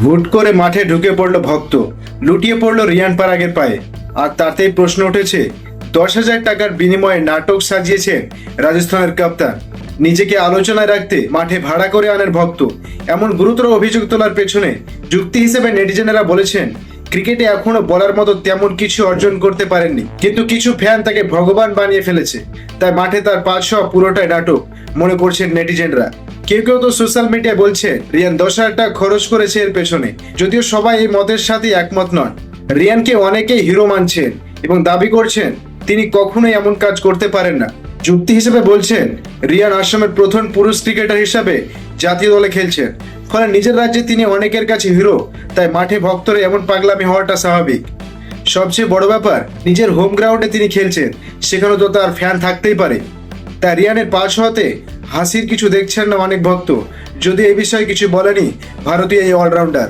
হুট করে মাঠে ঢুকে পড়লো ভক্ত, লুটিয়ে পড়লো রিয়ান পরাগের পায়ে। আর তাতেই প্রশ্ন উঠেছে, 10,000 টাকার বিনিময়ে নাটক সাজিয়েছেন রাজস্থানের কাপ্তান। নিজেকে আলোচনায় রাখতে মাঠে ভাড়া করে আনেন ভক্ত। এমন গুরুতর অভিযোগ তোলার পেছনে যুক্তি হিসেবে নেটিজেনেরা বলেছেন, ক্রিকেটে এখনো বলার মতো তেমন কিছু অর্জন করতে পারেননি, কিন্তু কিছু ফ্যান তাকে ভগবান বানিয়ে ফেলেছে। তাই মাঠে তার পা ছোঁয়া পুরোটাই নাটক মনে করছেন নেটিজেনরা। কেউ কেউ তো সোশ্যাল মিডিয়ায় বলছে রিয়ান 10,000 টাকা খরচ করেছে এর পেছনে, যদিও সবাই এই মতের সাথে একমত নন। রিয়ানকে অনেকেই হিরো মানছেন এবং দাবি করছেন তিনি কখনোই এমন কাজ করতে পারেন না। যুক্তি হিসেবে বলছেন, রিয়ান আসামের প্রথম পুরুষ ক্রিকেটার হিসাবে জাতীয় দলে খেলছেন, ফলে নিজের রাজ্যে তিনি অনেকের কাছে হিরো। তাই মাঠে ভক্তরা এমন পাগলামি হওয়াটা স্বাভাবিক। সবচেয়ে বড় ব্যাপার, নিজের হোম গ্রাউন্ডে তিনি খেলছেন, সেখানেও তো তার ফ্যান থাকতেই পারে। তাই রিয়ানের পা ছোঁয়াতে হাসির কিছু দেখছেন না অনেক ভক্ত, যদি এই বিষয়ে কিছু বলেনি ভারতীয় এই অলরাউন্ডার।